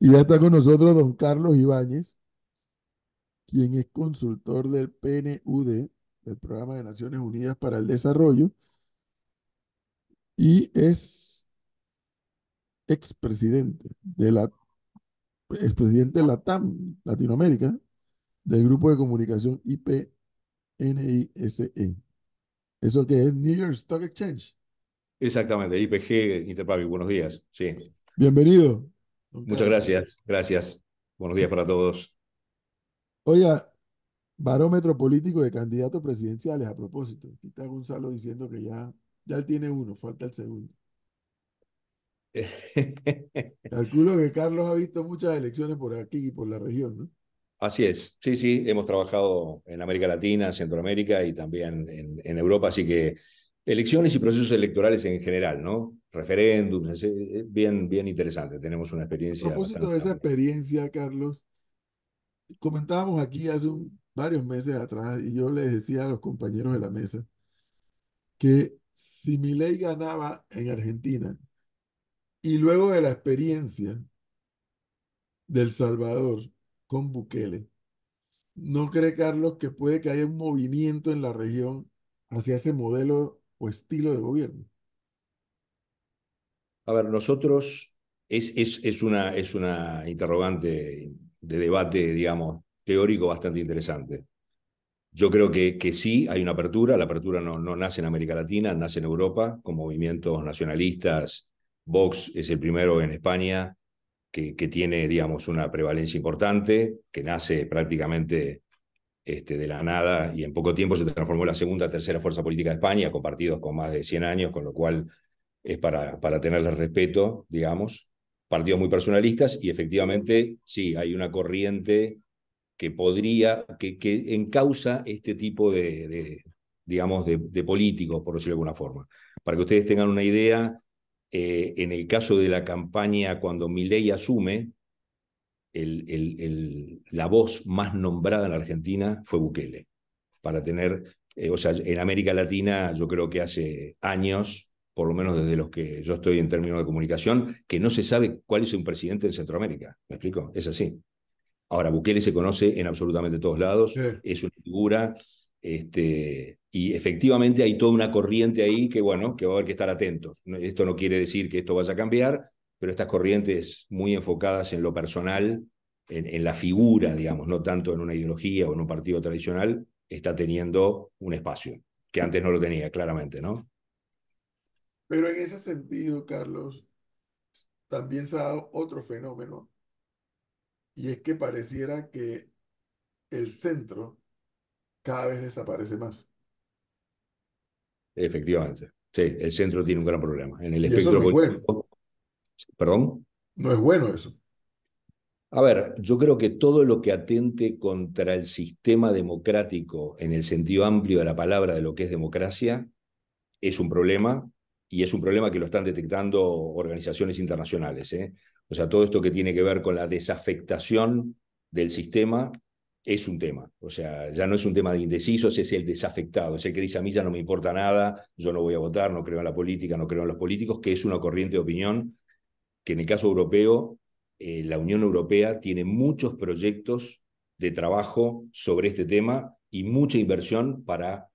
Y ya está con nosotros don Carlos Ibáñez, quien es consultor del PNUD, del Programa de Naciones Unidas para el Desarrollo, y es expresidente expresidente de la TAM, Latinoamérica, del Grupo de Comunicación IPNISE. ¿Eso que es New York Stock Exchange? Exactamente, IPG Interpublic, buenos días. Sí, Bienvenido, don muchas Carlos. gracias, gracias. Buenos días para todos. Oiga, barómetro político de candidatos presidenciales a propósito. Aquí está Gonzalo diciendo que ya él tiene uno, falta el segundo. Calculo que Carlos ha visto muchas elecciones por aquí y por la región, ¿no? Así es, sí, sí, hemos trabajado en América Latina, Centroamérica y también en Europa, así que elecciones y procesos electorales en general, ¿no? Referéndums, bien, bien interesante, tenemos una A experiencia propósito bastante de esa amplia. experiencia, Carlos, comentábamos aquí hace varios meses atrás y yo les decía a los compañeros de la mesa que si Milei ganaba en Argentina y luego de la experiencia del Salvador con Bukele, ¿no cree Carlos que puede que haya un movimiento en la región hacia ese modelo o estilo de gobierno? A ver, nosotros es una interrogante de debate, digamos, teórico bastante interesante. Yo creo que sí, hay una apertura. La apertura no nace en América Latina, nace en Europa, con movimientos nacionalistas. Vox es el primero en España que tiene, digamos, una prevalencia importante, que nace prácticamente de la nada y en poco tiempo se transformó en la segunda, tercera fuerza política de España, con partidos con más de 100 años, con lo cual es para tenerles respeto, digamos. Partidos muy personalistas y efectivamente, sí, hay una corriente que encausa este tipo digamos, de políticos, por decirlo de alguna forma. Para que ustedes tengan una idea, en el caso de la campaña cuando Milei asume, la voz más nombrada en la Argentina fue Bukele. Para tener, o sea, en América Latina yo creo que hace años, por lo menos desde los que yo estoy en términos de comunicación, que no se sabe cuál es un presidente de Centroamérica. ¿Me explico? Es así. Ahora, Bukele se conoce en absolutamente todos lados, es una figura, y efectivamente hay toda una corriente ahí que, bueno, que va a haber que estar atentos. Esto no quiere decir que esto vaya a cambiar, pero estas corrientes muy enfocadas en lo personal, en la figura, digamos, no tanto en una ideología o en un partido tradicional, está teniendo un espacio, que antes no lo tenía, claramente, ¿no? Pero en ese sentido, Carlos, también se ha dado otro fenómeno y es que pareciera que el centro cada vez desaparece más. Efectivamente. Sí, el centro tiene un gran problema. En el Y eso espectro no es bueno, político, perdón. no es bueno eso. A ver, yo creo que todo lo que atente contra el sistema democrático en el sentido amplio de la palabra de lo que es democracia es un problema y es un problema que lo están detectando organizaciones internacionales, ¿eh? O sea, todo esto que tiene que ver con la desafectación del sistema es un tema. O sea, ya no es un tema de indecisos, es el desafectado, es el que dice a mí ya no me importa nada, yo no voy a votar, no creo en la política, no creo en los políticos, que es una corriente de opinión que en el caso europeo, la Unión Europea tiene muchos proyectos de trabajo sobre este tema y mucha inversión para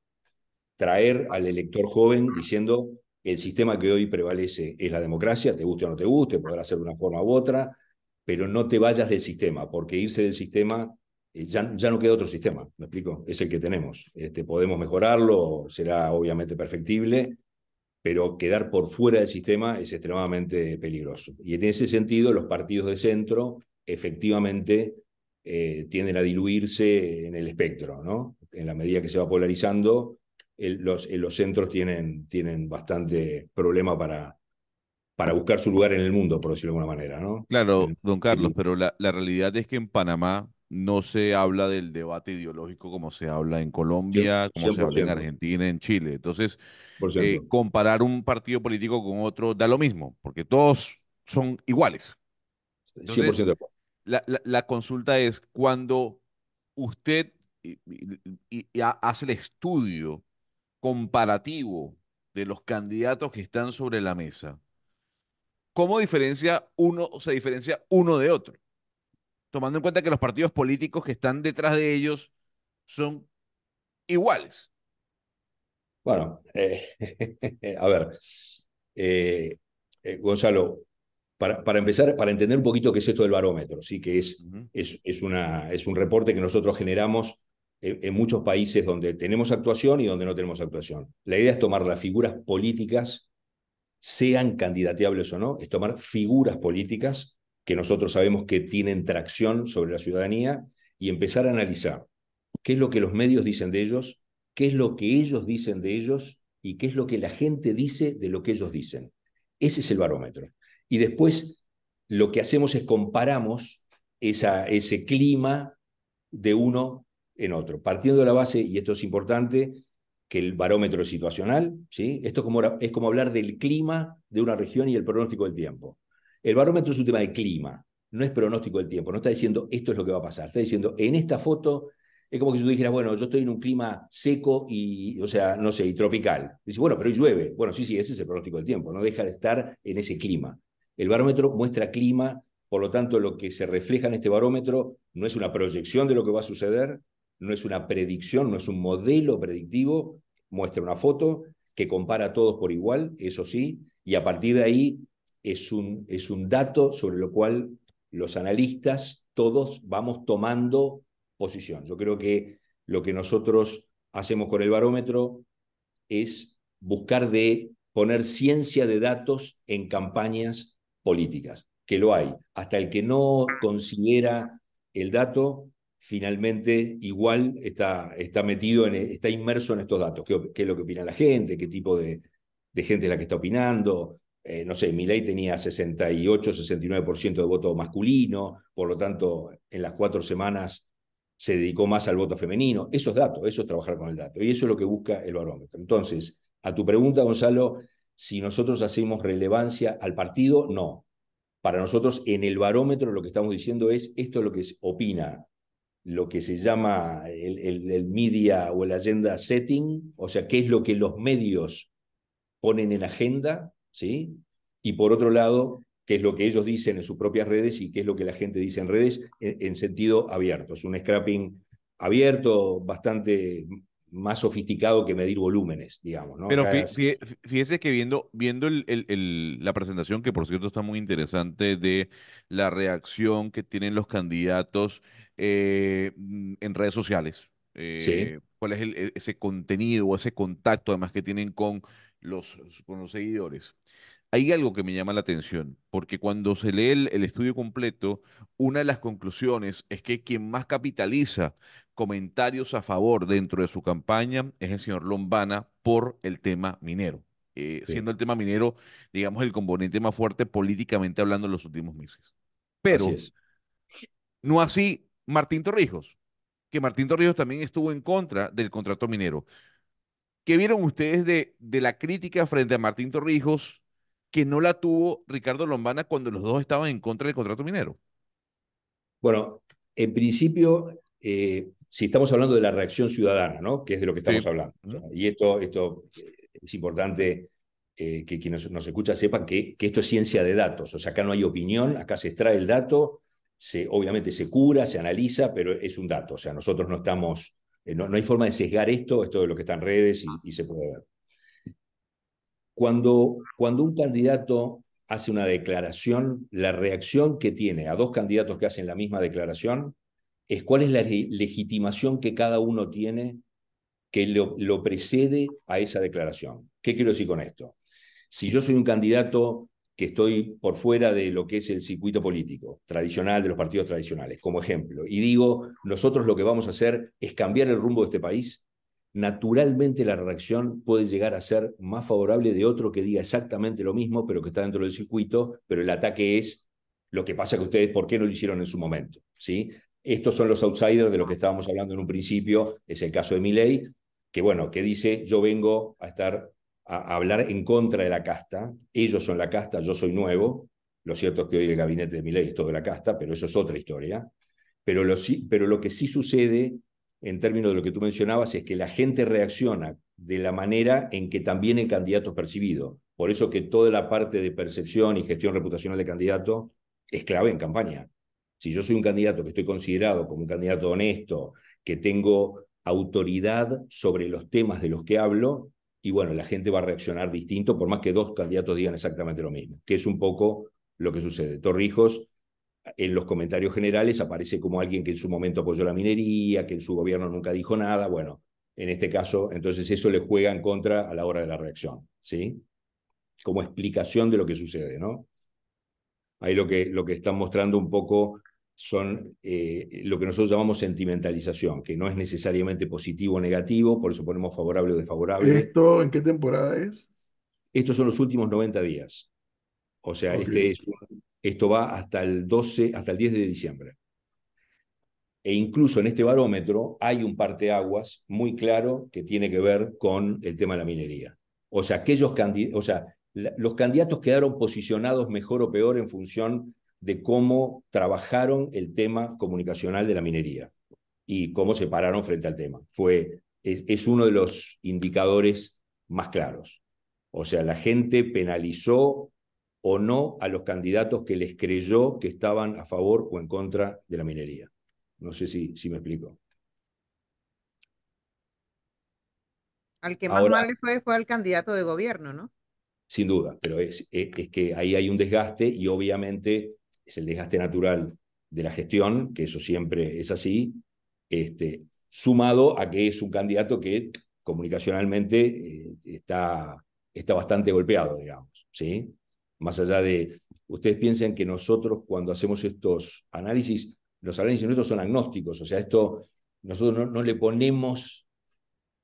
traer al elector joven diciendo el sistema que hoy prevalece es la democracia, te guste o no te guste, podrá ser de una forma u otra, pero no te vayas del sistema, porque irse del sistema ya no queda otro sistema, ¿me explico? Es el que tenemos. Podemos mejorarlo, será obviamente perfectible, pero quedar por fuera del sistema es extremadamente peligroso. Y en ese sentido, los partidos de centro efectivamente tienden a diluirse en el espectro, ¿no? En la medida que se va polarizando, los centros tienen bastante problema para buscar su lugar en el mundo, por decirlo de alguna manera, ¿no? Claro, En don Carlos, pero la realidad es que en Panamá no se habla del debate ideológico como se habla en Colombia, como se habla en 100%, Argentina, en Chile. Entonces, por ciento, comparar un partido político con otro da lo mismo, porque todos son iguales. Entonces, 100%. la consulta es cuando usted hace el estudio comparativo de los candidatos que están sobre la mesa. ¿cómo se diferencia uno de otro? Tomando en cuenta que los partidos políticos que están detrás de ellos son iguales. Bueno, a ver, eh, Gonzalo, para empezar, para entender un poquito qué es esto del barómetro, ¿sí? Que Ujú. es un reporte que nosotros generamos en muchos países donde tenemos actuación y donde no tenemos actuación. La idea es tomar las figuras políticas, sean candidateables o no, es tomar figuras políticas que nosotros sabemos que tienen tracción sobre la ciudadanía y empezar a analizar qué es lo que los medios dicen de ellos, qué es lo que ellos dicen de ellos y qué es lo que la gente dice de lo que ellos dicen. Ese es el barómetro. Y después lo que hacemos es comparamos ese clima de uno en otro, partiendo de la base, y esto es importante, que el barómetro es situacional, ¿sí? Esto es como hablar del clima de una región y el pronóstico del tiempo. El barómetro es un tema de clima, no es pronóstico del tiempo, no está diciendo esto es lo que va a pasar, está diciendo en esta foto es como que si tú dijeras, bueno, yo estoy en un clima seco y, o sea, no sé, y tropical. Dice, bueno, pero hoy llueve. Bueno, sí, sí, ese es el pronóstico del tiempo, no deja de estar en ese clima. El barómetro muestra clima, por lo tanto, lo que se refleja en este barómetro no es una proyección de lo que va a suceder, no es una predicción, no es un modelo predictivo, muestra una foto que compara a todos por igual, eso sí, y a partir de ahí es un dato sobre lo cual los analistas todos vamos tomando posición. Yo creo que lo que nosotros hacemos con el barómetro es buscar de poner ciencia de datos en campañas políticas, que lo hay. Hasta el que no considera el dato, finalmente igual está metido, está inmerso en estos datos. ¿Qué es lo que opina la gente? ¿Qué tipo de gente es la que está opinando? No sé, Milei tenía 68-69% de voto masculino, por lo tanto, en las 4 semanas se dedicó más al voto femenino. Esos datos, eso es trabajar con el dato. Y eso es lo que busca el barómetro. Entonces, a tu pregunta, Gonzalo, si nosotros hacemos relevancia al partido, no. Para nosotros, en el barómetro, lo que estamos diciendo es esto es lo que opina lo que se llama el media o el agenda setting, o sea, qué es lo que los medios ponen en agenda, ¿sí? Y por otro lado, qué es lo que ellos dicen en sus propias redes y qué es lo que la gente dice en redes en sentido abierto. Es un scrapping abierto, bastante más sofisticado que medir volúmenes, digamos, ¿no? Pero Acá fíjese que viendo la presentación, que por cierto está muy interesante, de la reacción que tienen los candidatos en redes sociales, sí, cuál es ese contenido o ese contacto además que tienen con los seguidores. Hay algo que me llama la atención, porque cuando se lee el estudio completo, una de las conclusiones es que quien más capitaliza comentarios a favor dentro de su campaña es el señor Lombana por el tema minero, sí, siendo el tema minero, digamos, el componente más fuerte políticamente hablando en los últimos meses. así Pero es. no así Martín Torrijos, que Martín Torrijos también estuvo en contra del contrato minero. ¿Qué vieron ustedes de la crítica frente a Martín Torrijos que no la tuvo Ricardo Lombana cuando los dos estaban en contra del contrato minero? Bueno, en principio, si estamos hablando de la reacción ciudadana, ¿no? Que es de lo que Sí. estamos hablando. O sea, Ujú. y esto es importante que quien nos escucha sepan que esto es ciencia de datos. O sea, acá no hay opinión, acá se extrae el dato, obviamente se cura, se analiza, pero es un dato. O sea, nosotros no estamos, no hay forma de sesgar esto es lo que está en redes y se puede ver. Cuando un candidato hace una declaración, la reacción que tiene a dos candidatos que hacen la misma declaración es cuál es la legitimación que cada uno tiene que lo precede a esa declaración. ¿Qué quiero decir con esto? Si yo soy un candidato que estoy por fuera de lo que es el circuito político tradicional de los partidos tradicionales, como ejemplo, y digo, nosotros lo que vamos a hacer es cambiar el rumbo de este país, naturalmente la reacción puede llegar a ser más favorable de otro que diga exactamente lo mismo, pero que está dentro del circuito, pero el ataque es lo que pasa que ustedes, ¿por qué no lo hicieron en su momento? ¿Sí? Estos son los outsiders de lo que estábamos hablando en un principio, es el caso de Milei, que bueno, que dice, yo vengo a hablar en contra de la casta, ellos son la casta, yo soy nuevo, lo cierto es que hoy el gabinete de Milei es todo de la casta, pero eso es otra historia, pero lo que sí sucede en términos de lo que tú mencionabas es que la gente reacciona de la manera en que también el candidato es percibido. Por eso que toda la parte de percepción y gestión reputacional de candidato es clave en campaña. Si yo soy un candidato que estoy considerado como un candidato honesto, que tengo autoridad sobre los temas de los que hablo, y bueno, la gente va a reaccionar distinto, por más que dos candidatos digan exactamente lo mismo, que es un poco lo que sucede. Torrijos, en los comentarios generales, aparece como alguien que en su momento apoyó la minería, que en su gobierno nunca dijo nada. Bueno, en este caso, entonces eso le juega en contra a la hora de la reacción, ¿sí? Como explicación de lo que sucede, ¿no? Ahí lo que están mostrando un poco son lo que nosotros llamamos sentimentalización, que no es necesariamente positivo o negativo, por eso ponemos favorable o desfavorable. ¿Esto en qué temporada es? Estos son los últimos 90 días. O sea, Ok. esto va hasta el 12, hasta el 10 de diciembre. E incluso en este barómetro hay un parteaguas muy claro que tiene que ver con el tema de la minería. O sea, los candidatos quedaron posicionados mejor o peor en función de cómo trabajaron el tema comunicacional de la minería y cómo se pararon frente al tema. Es uno de los indicadores más claros. O sea, la gente penalizó o no a los candidatos que les creyó que estaban a favor o en contra de la minería. No sé si me explico. Al que más Ahora, mal le fue al candidato de gobierno, ¿no? sin duda, pero es que ahí hay un desgaste y obviamente es el desgaste natural de la gestión, que eso siempre es así, sumado a que es un candidato que comunicacionalmente está bastante golpeado, digamos, ¿sí? Más allá de, ustedes piensen que nosotros cuando hacemos estos análisis, los análisis nuestros son agnósticos, o sea, nosotros no le ponemos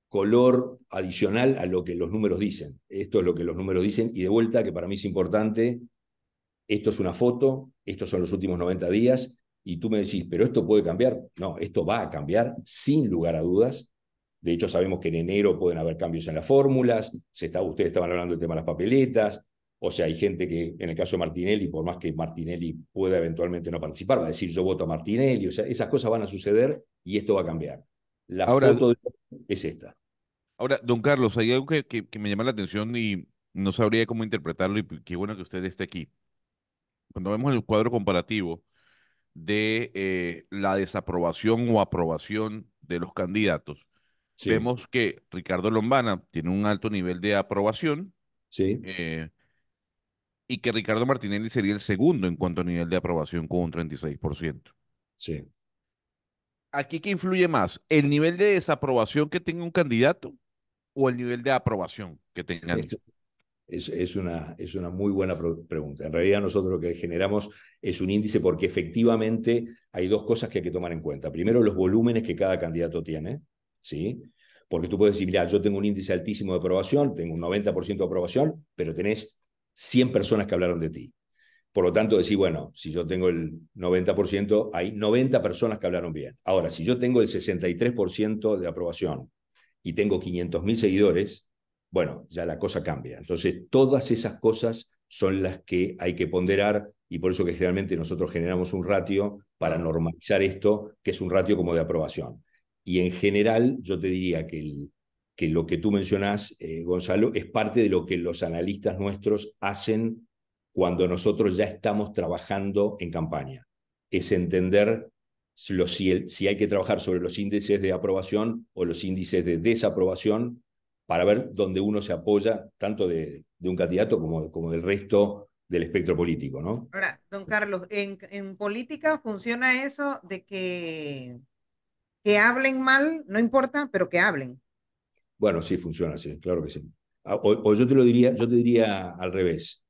color adicional a lo que los números dicen. Esto es lo que los números dicen y de vuelta, que para mí es importante, esto es una foto, estos son los últimos 90 días y tú me decís, pero esto puede cambiar. No, esto va a cambiar sin lugar a dudas. De hecho, sabemos que en enero pueden haber cambios en las fórmulas, ustedes estaban hablando del tema de las papeletas, o sea, hay gente que, en el caso de Martinelli, por más que Martinelli pueda eventualmente no participar, va a decir yo voto a Martinelli, o sea, esas cosas van a suceder y esto va a cambiar. La Ahora, foto es esta. ahora, don Carlos, hay algo que me llama la atención y no sabría cómo interpretarlo y qué bueno que usted esté aquí. Cuando vemos el cuadro comparativo de la desaprobación o aprobación de los candidatos, Sí, vemos que Ricardo Lombana tiene un alto nivel de aprobación sí, eh, y que Ricardo Martinelli sería el segundo en cuanto a nivel de aprobación con un 36%. sí. ¿Aquí qué influye más? ¿El nivel de desaprobación que tenga un candidato o el nivel de aprobación que tengan estos? Es una muy buena pregunta. En realidad nosotros lo que generamos es un índice porque efectivamente hay dos cosas que hay que tomar en cuenta. Primero, los volúmenes que cada candidato tiene, ¿sí? Porque tú puedes decir, mira, yo tengo un índice altísimo de aprobación, tengo un 90% de aprobación, pero tenés 100 personas que hablaron de ti. Por lo tanto, decir, bueno, si yo tengo el 90%, hay 90 personas que hablaron bien. Ahora, si yo tengo el 63% de aprobación y tengo 500.000 seguidores, bueno, ya la cosa cambia. Entonces, todas esas cosas son las que hay que ponderar y por eso que generalmente nosotros generamos un ratio para Claro. normalizar esto, que es un ratio como de aprobación. Y en general, yo te diría que lo que tú mencionás, Gonzalo, es parte de lo que los analistas nuestros hacen cuando nosotros ya estamos trabajando en campaña. Es entender si hay que trabajar sobre los índices de aprobación o los índices de desaprobación para ver dónde uno se apoya, tanto de un candidato como del resto del espectro político, ¿no? Ahora, don Carlos, en política funciona eso de que hablen mal, no importa, pero que hablen. Bueno, sí, funciona así, claro que sí. O yo te diría al revés.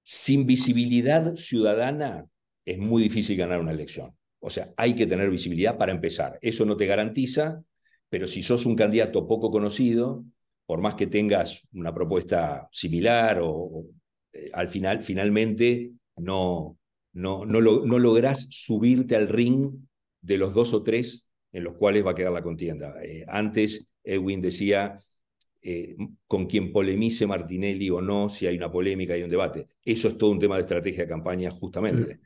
Sin visibilidad ciudadana es muy difícil ganar una elección. O sea, hay que tener visibilidad para empezar. Eso no te garantiza, pero si sos un candidato poco conocido, por más que tengas una propuesta similar al final, finalmente no lográs subirte al ring de los dos o tres en los cuales va a quedar la contienda. Antes Edwin decía, con quien polemice Martinelli o no, si hay una polémica, hay un debate. Eso es todo un tema de estrategia de campaña, Sí. justamente.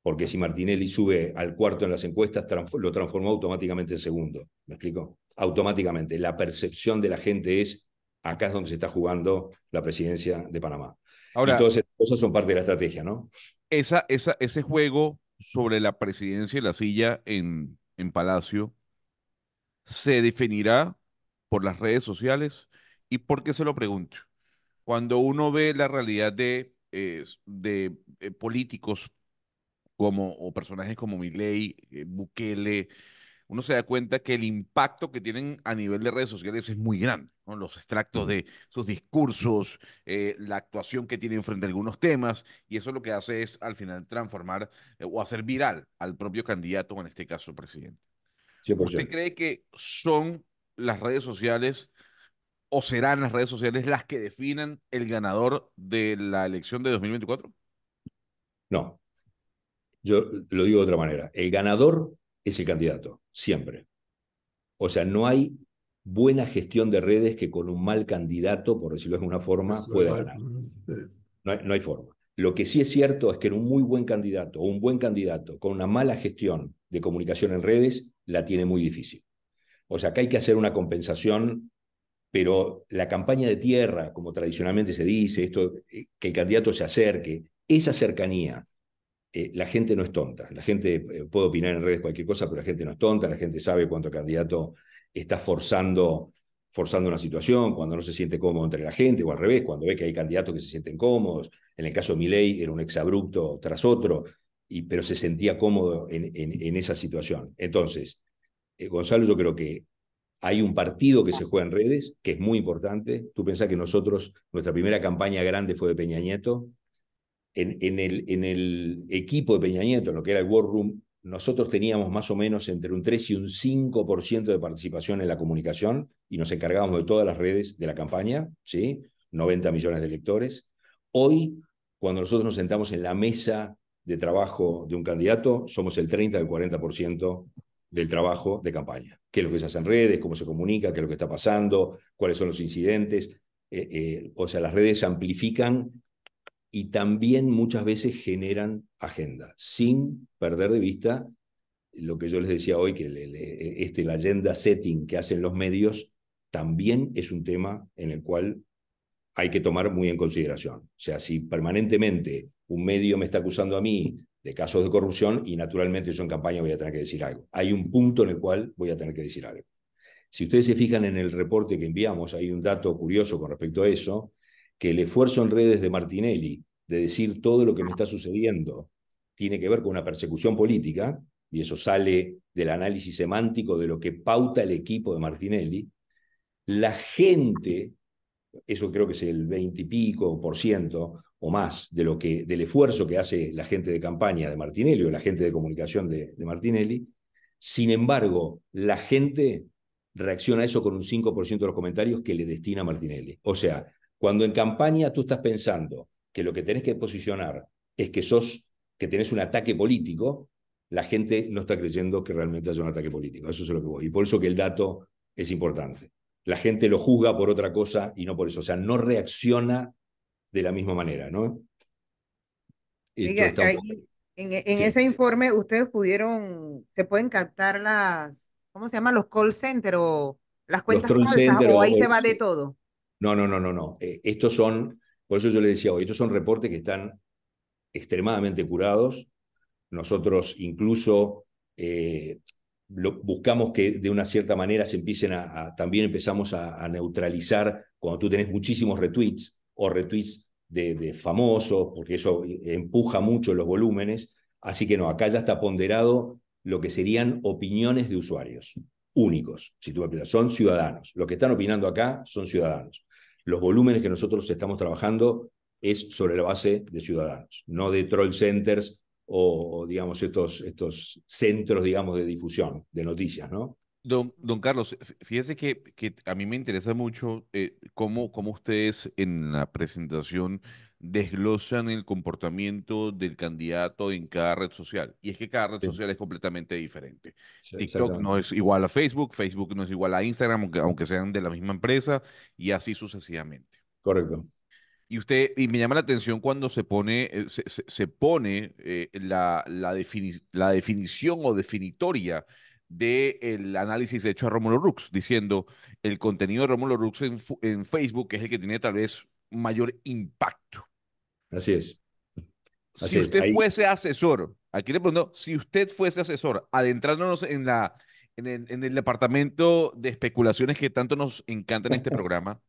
porque si Martinelli sube al cuarto en las encuestas, lo transformó automáticamente en segundo. ¿Me explico? Automáticamente. La percepción de la gente es, acá es donde se está jugando la presidencia de Panamá. Y Ahora, todas esas cosas son parte de la estrategia, ¿no? ese juego sobre la presidencia y la silla en Palacio se definirá por las redes sociales. ¿Y por qué se lo pregunto? Cuando uno ve la realidad de políticos como, o personajes como Milei, Bukele, uno se da cuenta que el impacto que tienen a nivel de redes sociales es muy grande, ¿no? Los extractos Mm. de sus discursos, la actuación que tienen frente a algunos temas, y eso lo que hace es al final transformar o hacer viral al propio candidato, o en este caso presidente. ¿Usted 100%. cree que son las redes sociales o serán las redes sociales las que definan el ganador de la elección de 2024? No, yo lo digo de otra manera. El ganador es el candidato, siempre. O sea, no hay buena gestión de redes que con un mal candidato, por decirlo de alguna forma, pueda Resuelva el ganar. problema. Sí. No hay forma. Lo que sí es cierto es que en un muy buen candidato o un buen candidato con una mala gestión de comunicación en redes, la tiene muy difícil. O sea, acá hay que hacer una compensación, pero la campaña de tierra, como tradicionalmente se dice, esto, que el candidato se acerque, esa cercanía, la gente no es tonta. La gente puede opinar en redes cualquier cosa, pero la gente no es tonta. La gente sabe cuando el candidato está forzando una situación, cuando no se siente cómodo entre la gente, o al revés, cuando ve que hay candidatos que se sienten cómodos. En el caso de Milei era un exabrupto tras otro, pero se sentía cómodo en esa situación. Entonces, Gonzalo, yo creo que hay un partido que se juega en redes, que es muy importante. Tú pensás que nosotros, nuestra primera campaña grande fue de Peña Nieto. En el equipo de Peña Nieto, en lo que era el War Room, nosotros teníamos más o menos entre un 3 y un 5% de participación en la comunicación y nos encargábamos de todas las redes de la campaña, ¿sí? 90 millones de electores. Hoy, cuando nosotros nos sentamos en la mesa de trabajo de un candidato, somos el 30 al 40% del trabajo de campaña. ¿Qué es lo que se hace en redes? ¿Cómo se comunica? ¿Qué es lo que está pasando? ¿Cuáles son los incidentes? O sea, las redes amplifican y también muchas veces generan agenda, sin perder de vista lo que yo les decía hoy, que la agenda setting que hacen los medios también es un tema en el cual hay que tomar muy en consideración. O sea, si permanentemente un medio me está acusando a mí de casos de corrupción y naturalmente yo en campaña voy a tener que decir algo. Hay un punto en el cual voy a tener que decir algo. Si ustedes se fijan en el reporte que enviamos, hay un dato curioso con respecto a eso, que el esfuerzo en redes de Martinelli de decir todo lo que me está sucediendo tiene que ver con una persecución política, y eso sale del análisis semántico de lo que pauta el equipo de Martinelli. La gente, eso creo que es el 20 y pico por ciento o más del esfuerzo que hace la gente de campaña de Martinelli o la gente de comunicación de Martinelli. Sin embargo, la gente reacciona a eso con un 5% de los comentarios que le destina a Martinelli. O sea, cuando en campaña tú estás pensando que lo que tenés que posicionar es que tenés un ataque político, la gente no está creyendo que realmente haya un ataque político. Eso es lo que voy. Y por eso que el dato es importante. La gente lo juzga por otra cosa y no por eso. O sea, no reacciona de la misma manera, ¿no? Esto Oiga, está un poco. ahí, en Sí. ese informe ustedes se pueden captar ¿cómo se llama? Los call centers o las Los cuentas troll falsas, center o ahí se va de sí. todo. No, no, no, no, no. Estos son, por eso yo le decía hoy, estos son reportes que están extremadamente curados. Nosotros incluso buscamos que de una cierta manera se empiecen también empezamos a neutralizar cuando tú tenés muchísimos retweets o retweets de famosos, porque eso empuja mucho los volúmenes. Así que no, acá ya está ponderado lo que serían opiniones de usuarios únicos. Si tú me piensas, son ciudadanos. Los que están opinando acá son ciudadanos. Los volúmenes que nosotros estamos trabajando es sobre la base de ciudadanos, no de troll centers o digamos, estos centros, digamos, de difusión de noticias, ¿no? Don Carlos, fíjese que a mí me interesa mucho cómo ustedes en la presentación desglosan el comportamiento del candidato en cada red social. Y es que cada red Sí, social es completamente diferente. sí, TikTok exactamente. no es igual a Facebook, Facebook no es igual a Instagram, aunque sean de la misma empresa, y así sucesivamente. Correcto. Y me llama la atención cuando se pone la definición o definitoria del análisis hecho a Rómulo Rux, diciendo el contenido de Rómulo Rux en Facebook es el que tiene tal vez mayor impacto. Así es, Si así es. usted Ahí, fuese asesor, aquí le pregunto, si usted fuese asesor, adentrándonos en el departamento de especulaciones que tanto nos encanta en este programa,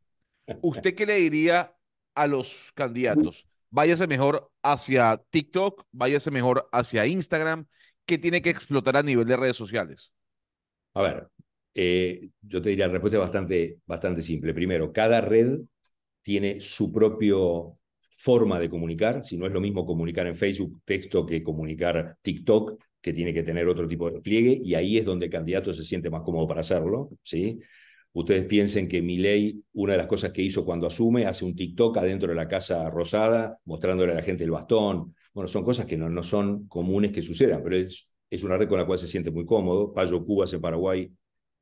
¿usted qué le diría a los candidatos? Váyase mejor hacia TikTok, váyase mejor hacia Instagram. ¿Qué tiene que explotar a nivel de redes sociales? a ver, yo te diría, la respuesta es bastante simple. Primero, cada red tiene su propio forma de comunicar, si no es lo mismo comunicar en Facebook texto que comunicar TikTok, que tiene que tener otro tipo de pliegue, y ahí es donde el candidato se siente más cómodo para hacerlo, ¿sí? Ustedes piensen que Milei, una de las cosas que hizo cuando asume, hace un TikTok adentro de la Casa Rosada, mostrándole a la gente el bastón. Bueno, son cosas que no son comunes que sucedan, pero es una red con la cual se siente muy cómodo. Payo Cubas en Paraguay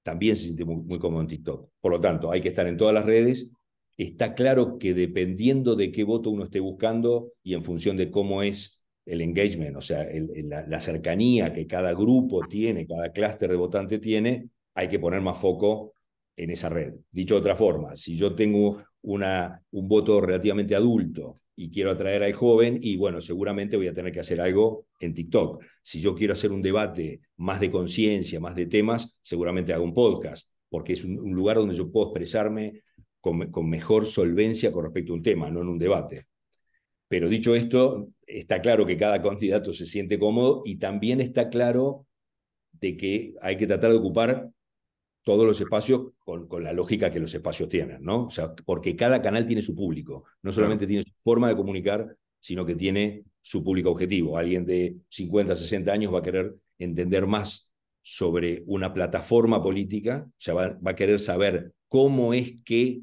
también se siente muy cómodo en TikTok. Por lo tanto, hay que estar en todas las redes. Está claro que dependiendo de qué voto uno esté buscando y en función de cómo es el engagement, o sea, la cercanía que cada grupo tiene, cada clúster de votante tiene, hay que poner más foco en esa red. Dicho de otra forma, si yo tengo un voto relativamente adulto y quiero atraer al joven, y bueno, seguramente voy a tener que hacer algo en TikTok. Si yo quiero hacer un debate más de conciencia, más de temas, seguramente hago un podcast, porque es un lugar donde yo puedo expresarme con mejor solvencia con respecto a un tema, no en un debate. Pero dicho esto, está claro que cada candidato se siente cómodo y también está claro de que hay que tratar de ocupar todos los espacios con la lógica que los espacios tienen, ¿no? O sea, porque cada canal tiene su público, no Claro. solamente tiene su forma de comunicar, sino que tiene su público objetivo. Alguien de 50, 60 años va a querer entender más sobre una plataforma política, o sea, va a querer saber cómo es que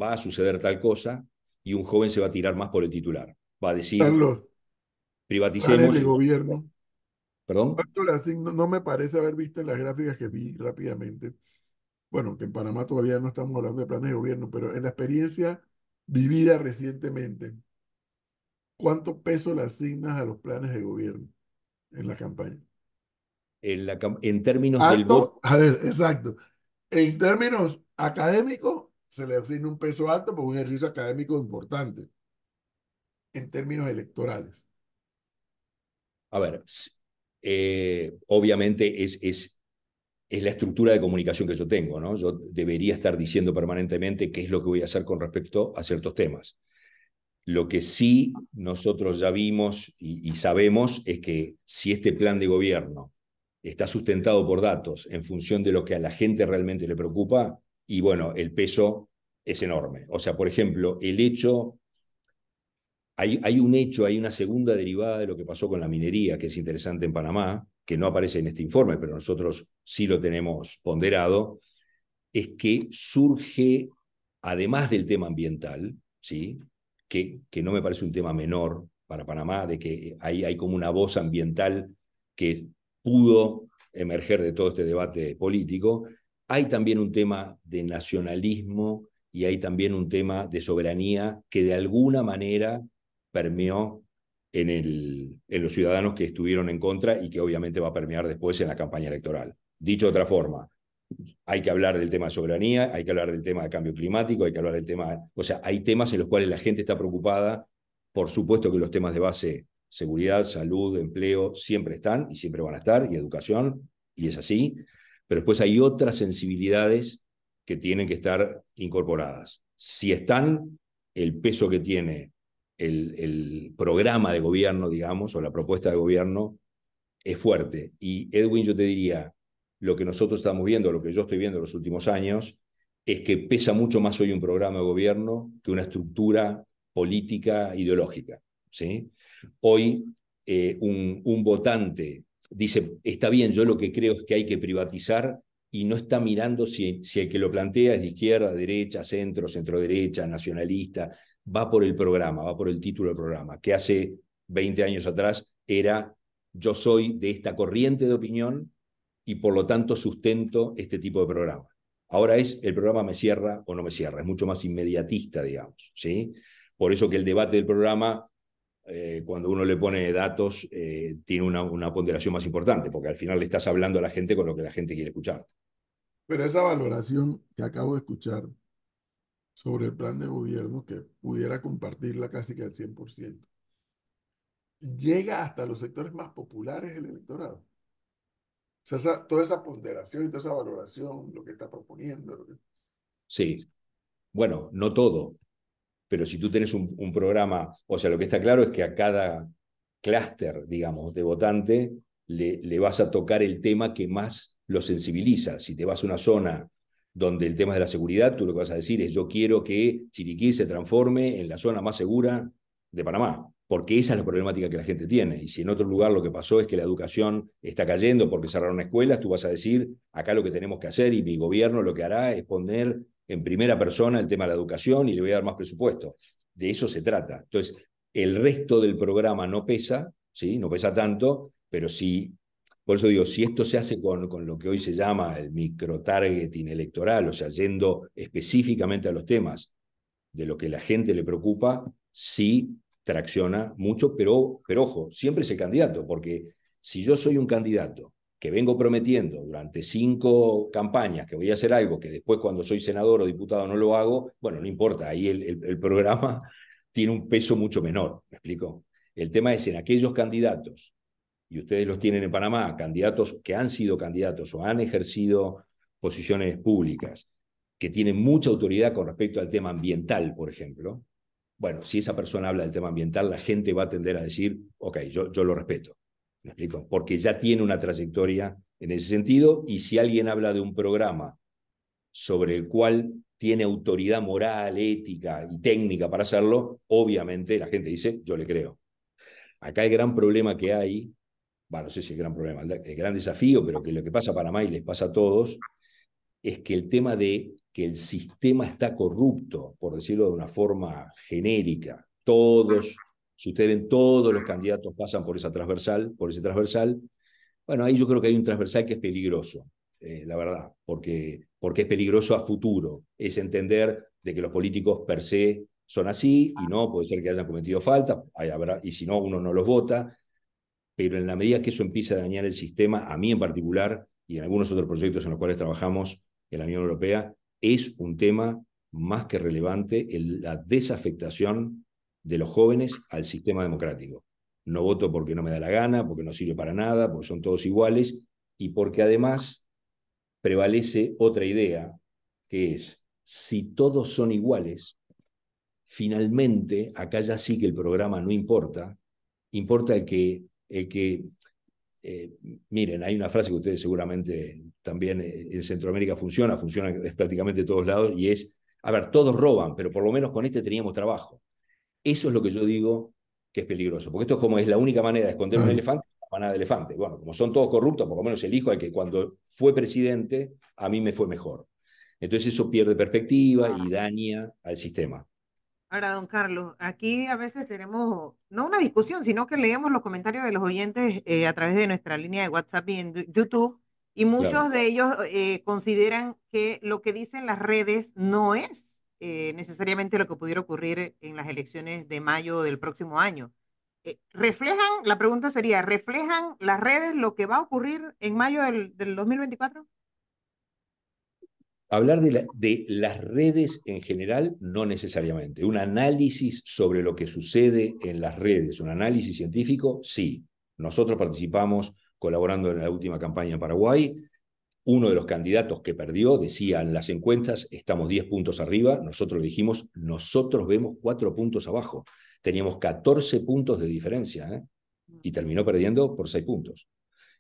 va a suceder tal cosa, y un joven se va a tirar más por el titular. Va a decir, Carlos, planes privaticemos, de gobierno. perdón. Esto así no me parece haber visto en las gráficas que vi rápidamente. Bueno, que en Panamá todavía no estamos hablando de planes de gobierno, pero en la experiencia vivida recientemente, ¿cuánto peso le asignas a los planes de gobierno en la campaña? En términos del voto, Alto, a ver, exacto. En términos académicos, se le asigna un peso alto por un ejercicio académico importante. En términos electorales. a ver, obviamente es la estructura de comunicación que yo tengo, ¿no? Yo debería estar diciendo permanentemente qué es lo que voy a hacer con respecto a ciertos temas. Lo que sí nosotros ya vimos y sabemos es que si este plan de gobierno está sustentado por datos en función de lo que a la gente realmente le preocupa, y bueno, el peso es enorme. O sea, por ejemplo, el hecho hay un hecho, hay una segunda derivada de lo que pasó con la minería, que es interesante en Panamá, que no aparece en este informe, pero nosotros sí lo tenemos ponderado, es que surge, además del tema ambiental, ¿sí? que no me parece un tema menor para Panamá, de que hay como una voz ambiental que pudo emerger de todo este debate político, hay también un tema de nacionalismo y hay también un tema de soberanía que de alguna manera permeó en los ciudadanos que estuvieron en contra y que obviamente va a permear después en la campaña electoral. Dicho de otra forma, hay que hablar del tema de soberanía, hay que hablar del tema de cambio climático, hay que hablar del tema, o sea, hay temas en los cuales la gente está preocupada. Por supuesto que los temas de base, seguridad, salud, empleo, siempre están y siempre van a estar, y educación, y es así, pero después hay otras sensibilidades que tienen que estar incorporadas. Si están, el peso que tiene el programa de gobierno, digamos, o la propuesta de gobierno, es fuerte. Y Edwin, yo te diría, lo que nosotros estamos viendo, lo que yo estoy viendo en los últimos años, es que pesa mucho más hoy un programa de gobierno que una estructura política ideológica. ¿Sí? Hoy un votante dice, está bien, yo lo que creo es que hay que privatizar, y no está mirando si el que lo plantea es de izquierda, derecha, centro, centro-derecha, nacionalista, va por el programa, va por el título del programa, que hace 20 años atrás era yo soy de esta corriente de opinión y por lo tanto sustento este tipo de programa. Ahora es el programa me cierra o no me cierra, es mucho más inmediatista, digamos, ¿sí? Por eso que el debate del programa, cuando uno le pone datos, tiene una ponderación más importante, porque al final le estás hablando a la gente con lo que la gente quiere escuchar. Pero esa valoración que acabo de escuchar sobre el plan de gobierno, que pudiera compartirla casi que al 100%, llega hasta los sectores más populares del electorado. O sea, toda esa ponderación y toda esa valoración, lo que está proponiendo. Sí, bueno, no todo, pero si tú tienes un programa, o sea, lo que está claro es que a cada clúster, digamos, de votante, le vas a tocar el tema que más lo sensibiliza. Si te vas a una zona donde el tema es de la seguridad, tú lo que vas a decir es: yo quiero que Chiriquí se transforme en la zona más segura de Panamá, porque esa es la problemática que la gente tiene. Y si en otro lugar lo que pasó es que la educación está cayendo porque cerraron escuelas, tú vas a decir: acá lo que tenemos que hacer, y mi gobierno lo que hará es poner en primera persona el tema de la educación y le voy a dar más presupuesto. De eso se trata. Entonces, el resto del programa no pesa, ¿sí? No pesa tanto, pero sí, por eso digo, si esto se hace con lo que hoy se llama el micro-targeting electoral, o sea, yendo específicamente a los temas de lo que la gente le preocupa, sí tracciona mucho, pero ojo, siempre es el candidato, porque si yo soy un candidato que vengo prometiendo durante 5 campañas que voy a hacer algo que después cuando soy senador o diputado no lo hago, bueno, no importa, ahí el programa tiene un peso mucho menor, ¿me explico? El tema es en aquellos candidatos, y ustedes los tienen en Panamá, candidatos que han sido candidatos o han ejercido posiciones públicas, que tienen mucha autoridad con respecto al tema ambiental, por ejemplo. Bueno, si esa persona habla del tema ambiental, la gente va a tender a decir: ok, yo lo respeto. ¿Me explico? Porque ya tiene una trayectoria en ese sentido, y si alguien habla de un programa sobre el cual tiene autoridad moral, ética y técnica para hacerlo, obviamente la gente dice: yo le creo. Acá el gran problema que hay, bueno, no sé si el gran problema, el gran desafío, pero que lo que pasa a Panamá y les pasa a todos, es que el tema de que el sistema está corrupto, por decirlo de una forma genérica, todos, si ustedes ven, todos los candidatos pasan por ese transversal, bueno, ahí yo creo que hay un transversal que es peligroso, la verdad, porque es peligroso a futuro, es entender de que los políticos per se son así, y no, puede ser que hayan cometido faltas, y si no, uno no los vota, pero en la medida que eso empieza a dañar el sistema, a mí en particular, y en algunos otros proyectos en los cuales trabajamos en la Unión Europea, es un tema más que relevante la desafectación de los jóvenes al sistema democrático. No voto porque no me da la gana, porque no sirve para nada, porque son todos iguales, y porque además prevalece otra idea, que es: si todos son iguales, finalmente, acá ya sí que el programa no importa, importa el que eh, miren, hay una frase que ustedes seguramente también en Centroamérica funciona en prácticamente todos lados, y es: a ver, todos roban, pero por lo menos con este teníamos trabajo. Eso es lo que yo digo que es peligroso, porque esto es como es la única manera de esconder un Claro. elefante, la manada de elefante. Bueno, como son todos corruptos, por lo menos elijo al que cuando fue presidente a mí me fue mejor. Entonces eso pierde perspectiva y daña al sistema. Ahora, don Carlos, aquí a veces tenemos, no una discusión, sino que leemos los comentarios de los oyentes a través de nuestra línea de WhatsApp y en YouTube, y Claro. muchos de ellos consideran que lo que dicen las redes no es necesariamente lo que pudiera ocurrir en las elecciones de mayo del próximo año. La pregunta sería, ¿reflejan las redes lo que va a ocurrir en mayo del 2024? Hablar de las redes en general, no necesariamente. Un análisis sobre lo que sucede en las redes, un análisis científico, sí. Nosotros participamos colaborando en la última campaña en Paraguay. Uno de los candidatos que perdió decía en las encuestas: estamos 10 puntos arriba. Nosotros le dijimos: nosotros vemos 4 puntos abajo. Teníamos 14 puntos de diferencia, ¿eh? Y terminó perdiendo por 6 puntos.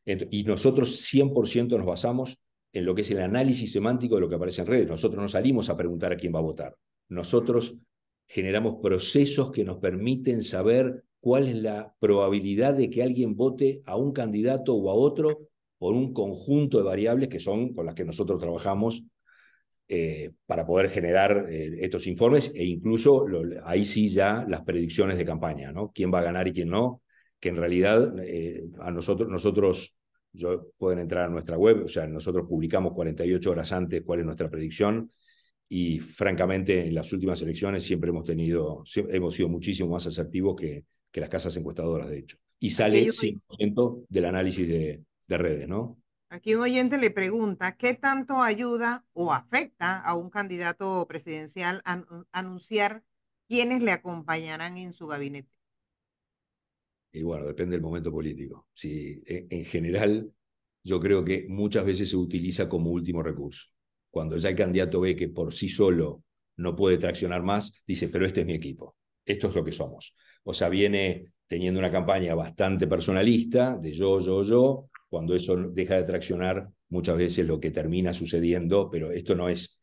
Y nosotros 100% nos basamos en lo que es el análisis semántico de lo que aparece en redes. Nosotros no salimos a preguntar a quién va a votar. Nosotros generamos procesos que nos permiten saber cuál es la probabilidad de que alguien vote a un candidato o a otro por un conjunto de variables que son con las que nosotros trabajamos para poder generar estos informes, e incluso ahí sí ya las predicciones de campaña, ¿no? Quién va a ganar y quién no, que en realidad a nosotros pueden entrar a nuestra web, o sea, nosotros publicamos 48 horas antes cuál es nuestra predicción, y francamente en las últimas elecciones siempre hemos sido muchísimo más asertivos que las casas encuestadoras, de hecho. Y Aquí hay sale un, 100% del análisis de redes, ¿no? aquí un oyente le pregunta, ¿qué tanto ayuda o afecta a un candidato presidencial anunciar quiénes le acompañarán en su gabinete? Y bueno, depende del momento político. Si, en general, yo creo que muchas veces se utiliza como último recurso. Cuando ya el candidato ve que por sí solo no puede traccionar más, dice, pero este es mi equipo, esto es lo que somos. O sea, viene teniendo una campaña bastante personalista, de yo, cuando eso deja de traccionar, muchas veces lo que termina sucediendo, pero esto no es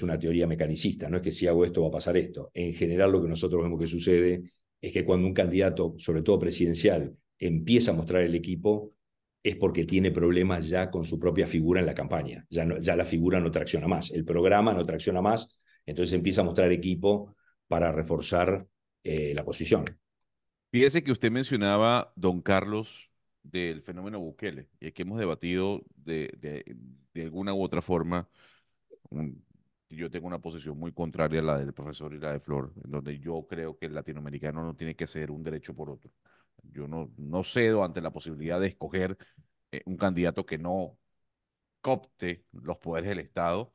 una teoría mecanicista, no es que si hago esto va a pasar esto. En general lo que nosotros vemos que sucede es que cuando un candidato, sobre todo presidencial, empieza a mostrar el equipo, es porque tiene problemas ya con su propia figura en la campaña. Ya la figura no tracciona más, el programa no tracciona más, entonces empieza a mostrar equipo para reforzar la posición. Fíjese que usted mencionaba, don Carlos, del fenómeno Bukele, y aquí hemos debatido de alguna u otra forma. un- yo tengo una posición muy contraria a la del profesor y la de Flor, en donde yo creo que el latinoamericano no tiene que ser un derecho por otro. Yo no cedo ante la posibilidad de escoger un candidato que no copte los poderes del Estado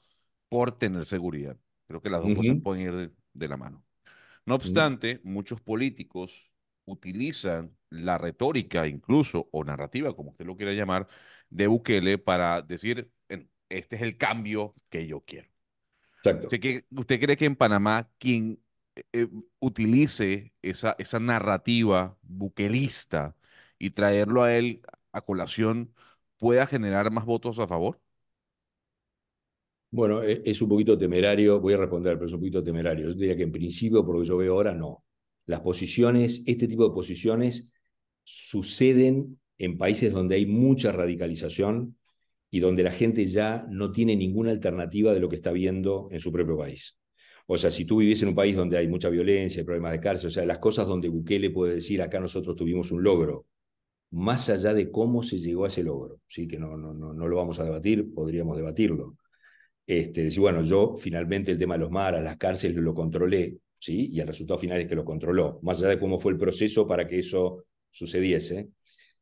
por tener seguridad. Creo que las Uh dos cosas -huh. pueden ir de la mano. No Uh -huh. obstante, muchos políticos utilizan la retórica incluso o narrativa, como usted lo quiera llamar, de Bukele para decir, este es el cambio que yo quiero. Exacto. ¿Usted cree que en Panamá quien utilice esa narrativa buquelista y traerlo a él a colación pueda generar más votos a favor? Bueno, es un poquito temerario, voy a responder, pero es un poquito temerario. Yo diría que en principio, por lo que yo veo ahora, no. Las posiciones, este tipo de posiciones suceden en países donde hay mucha radicalización y donde la gente ya no tiene ninguna alternativa de lo que está viendo en su propio país. O sea, si tú vivís en un país donde hay mucha violencia, hay problemas de cárcel, o sea, las cosas donde Bukele puede decir, acá nosotros tuvimos un logro, más allá de cómo se llegó a ese logro, ¿sí? Que no lo vamos a debatir, podríamos debatirlo. Decir, bueno, yo finalmente el tema de los maras, las cárceles lo controlé, ¿sí? Y el resultado final es que lo controló, más allá de cómo fue el proceso para que eso sucediese.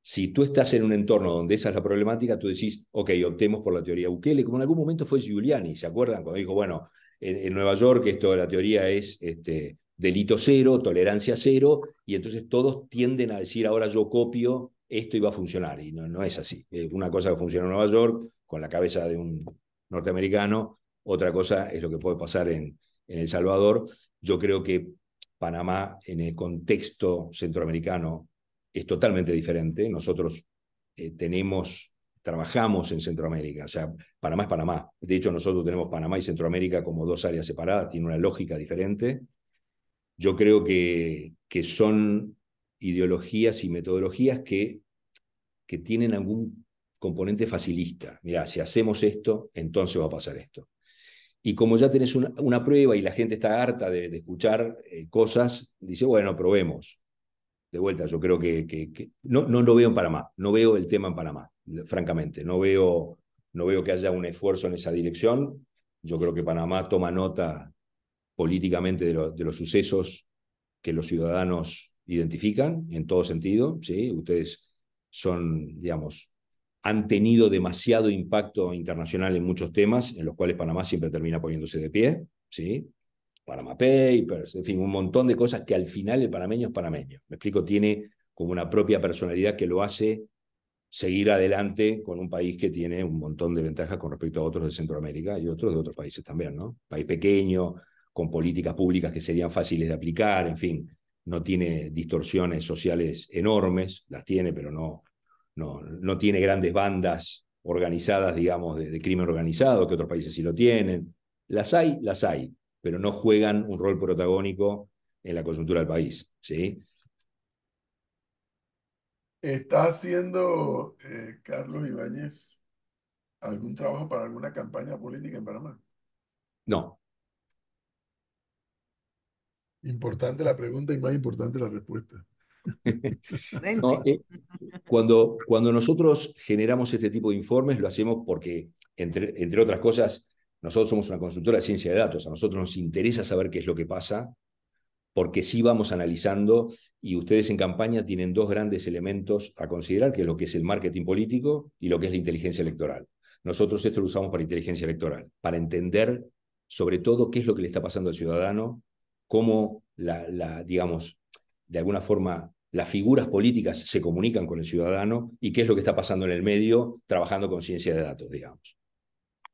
Si tú estás en un entorno donde esa es la problemática, tú decís, ok, optemos por la teoría Bukele, como en algún momento fue Giuliani, ¿se acuerdan? Cuando dijo, bueno, en Nueva York esto, la teoría es delito cero, tolerancia cero, y entonces todos tienden a decir, ahora yo copio, esto iba a funcionar, y no es así. Una cosa que funciona en Nueva York, con la cabeza de un norteamericano, otra cosa es lo que puede pasar en El Salvador. Yo creo que Panamá, en el contexto centroamericano, es totalmente diferente. Nosotros trabajamos en Centroamérica, o sea, Panamá es Panamá. De hecho, nosotros tenemos Panamá y Centroamérica como dos áreas separadas, tiene una lógica diferente. Yo creo que son ideologías y metodologías que tienen algún componente facilista. Mirá, si hacemos esto, entonces va a pasar esto. Y como ya tenés una prueba y la gente está harta de escuchar cosas, dice, bueno, probemos. De vuelta, yo creo que no lo veo en Panamá, no veo el tema en Panamá, francamente, no veo que haya un esfuerzo en esa dirección. Yo creo que Panamá toma nota políticamente de los sucesos que los ciudadanos identifican en todo sentido, ¿sí? Ustedes son, digamos, han tenido demasiado impacto internacional en muchos temas en los cuales Panamá siempre termina poniéndose de pie, ¿sí? Panama Papers, en fin, un montón de cosas que al final el panameño es panameño. Me explico, tiene como una propia personalidad que lo hace seguir adelante con un país que tiene un montón de ventajas con respecto a otros de Centroamérica y otros de otros países también, ¿no? País pequeño, con políticas públicas que serían fáciles de aplicar, en fin, no tiene distorsiones sociales enormes, las tiene, pero no tiene grandes bandas organizadas, digamos, de crimen organizado, que otros países sí lo tienen. Las hay, pero no juegan un rol protagónico en la coyuntura del país, ¿sí? ¿Está haciendo Carlos Ibáñez algún trabajo para alguna campaña política en Panamá? No. Importante la pregunta y más importante la respuesta. No, Prudente. cuando nosotros generamos este tipo de informes, lo hacemos porque, entre otras cosas, Nosotros somos una consultora de ciencia de datos, a nosotros nos interesa saber qué es lo que pasa, porque sí vamos analizando, y ustedes en campaña tienen dos grandes elementos a considerar, que es lo que es el marketing político y lo que es la inteligencia electoral. Nosotros esto lo usamos para inteligencia electoral, para entender sobre todo qué es lo que le está pasando al ciudadano, cómo digamos, de alguna forma, las figuras políticas se comunican con el ciudadano y qué es lo que está pasando en el medio trabajando con ciencia de datos, digamos.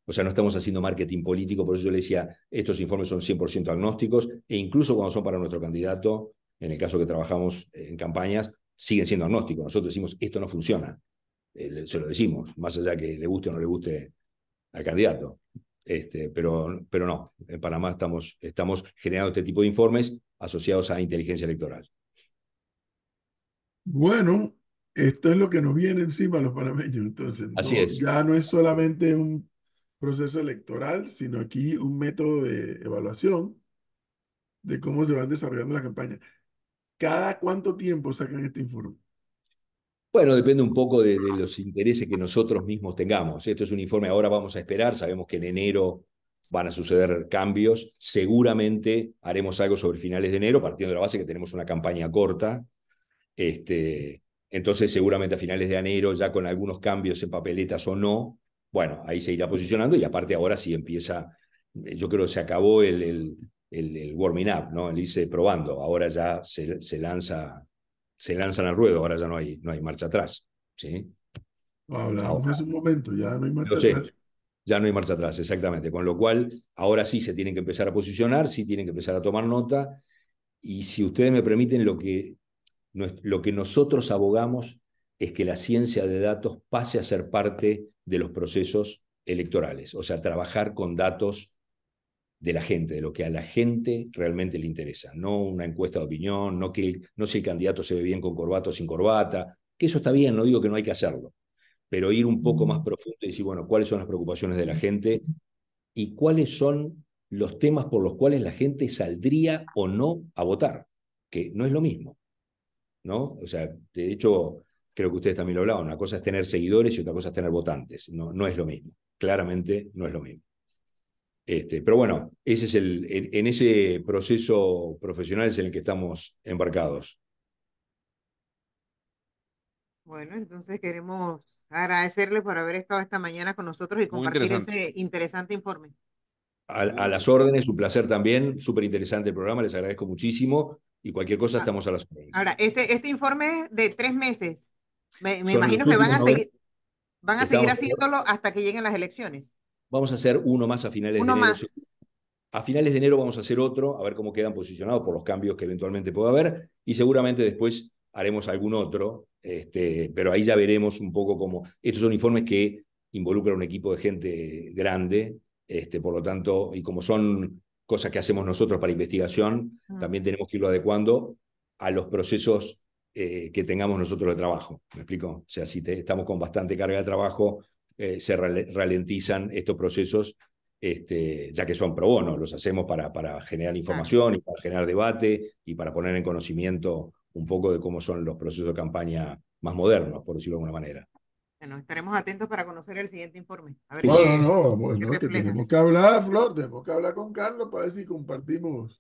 O sea, no estamos haciendo marketing político, por eso yo le decía, estos informes son 100% agnósticos, e incluso cuando son para nuestro candidato, en el caso que trabajamos en campañas, siguen siendo agnósticos. Nosotros decimos, esto no funciona. Se lo decimos, más allá que le guste o no le guste al candidato. Pero no, en Panamá estamos generando este tipo de informes asociados a inteligencia electoral. Bueno, esto es lo que nos viene encima a los panameños. Entonces, Así no, es. ya no es solamente un proceso electoral, sino aquí un método de evaluación de cómo se van desarrollando las campañas. ¿Cada cuánto tiempo sacan este informe? Bueno, depende un poco de los intereses que nosotros mismos tengamos. Esto es un informe, ahora vamos a esperar, sabemos que en enero van a suceder cambios, seguramente haremos algo sobre finales de enero, partiendo de la base que tenemos una campaña corta, entonces seguramente a finales de enero, ya con algunos cambios en papeletas o no, bueno, ahí se irá posicionando y aparte ahora sí empieza, yo creo que se acabó el warming up, ¿no? El irse probando, ahora ya se lanzan al ruedo, ahora ya no hay marcha atrás, ¿sí? Hablábamos Ahora, hace un momento, ya no hay lo marcha sé, atrás. ya no hay marcha atrás, exactamente, con lo cual ahora sí se tienen que empezar a posicionar, sí tienen que empezar a tomar nota, y si ustedes me permiten, lo que nosotros abogamos es que la ciencia de datos pase a ser parte de los procesos electorales, o sea, trabajar con datos de la gente, de lo que a la gente realmente le interesa, no una encuesta de opinión, no si el candidato se ve bien con corbata o sin corbata, que eso está bien, no digo que no hay que hacerlo, pero ir un poco más profundo y decir, bueno, cuáles son las preocupaciones de la gente y cuáles son los temas por los cuales la gente saldría o no a votar, que no es lo mismo, ¿no? O sea, de hecho, creo que ustedes también lo hablaban, una cosa es tener seguidores y otra cosa es tener votantes, no es lo mismo, claramente no es lo mismo. Pero bueno, ese es en ese proceso profesional es en el que estamos embarcados. Bueno, entonces queremos agradecerle por haber estado esta mañana con nosotros y Muy compartir interesante. ese interesante informe. A las órdenes, un placer también, súper interesante el programa, les agradezco muchísimo y cualquier cosa Ah, estamos a las órdenes. ahora, este informe es de 3 meses. Me Son los imagino que últimos 90, van a seguir estamos, haciéndolo hasta que lleguen las elecciones. vamos a hacer uno más a finales de Uno enero. más. A finales de enero vamos a hacer otro, a ver cómo quedan posicionados por los cambios que eventualmente pueda haber, y seguramente después haremos algún otro, pero ahí ya veremos un poco cómo. Estos son informes que involucran un equipo de gente grande, por lo tanto, y como son cosas que hacemos nosotros para investigación, también tenemos que irlo adecuando a los procesos que tengamos nosotros de trabajo. ¿Me explico? O sea, si estamos con bastante carga de trabajo, se ralentizan estos procesos ya que son pro bono, los hacemos para generar Claro. información y para generar debate y para poner en conocimiento un poco de cómo son los procesos de campaña más modernos, por decirlo de alguna manera. Bueno, estaremos atentos para conocer el siguiente informe. A ver No, no, qué, no, qué bueno, que refleja. tenemos que hablar, Flor, tenemos que hablar con Carlos para ver si compartimos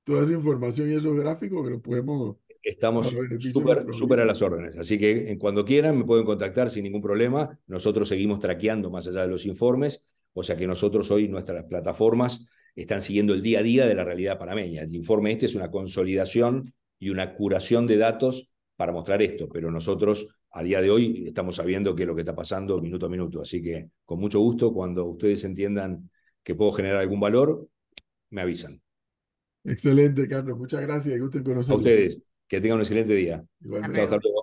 toda esa información y esos gráficos que lo podemos a Estamos beneficio de súper, nuestra súper a audiencia. las órdenes, así que cuando quieran me pueden contactar sin ningún problema. Nosotros seguimos traqueando más allá de los informes, o sea que nosotros hoy nuestras plataformas están siguiendo el día a día de la realidad panameña. El informe este es una consolidación y una curación de datos para mostrar esto, pero nosotros a día de hoy estamos sabiendo qué es lo que está pasando minuto a minuto, así que con mucho gusto, cuando ustedes entiendan que puedo generar algún valor, me avisan. Excelente, Carlos. Muchas gracias y gusto en A conocerlo. ustedes, que tengan un excelente día. Hasta Igualmente. Chao, hasta luego. luego.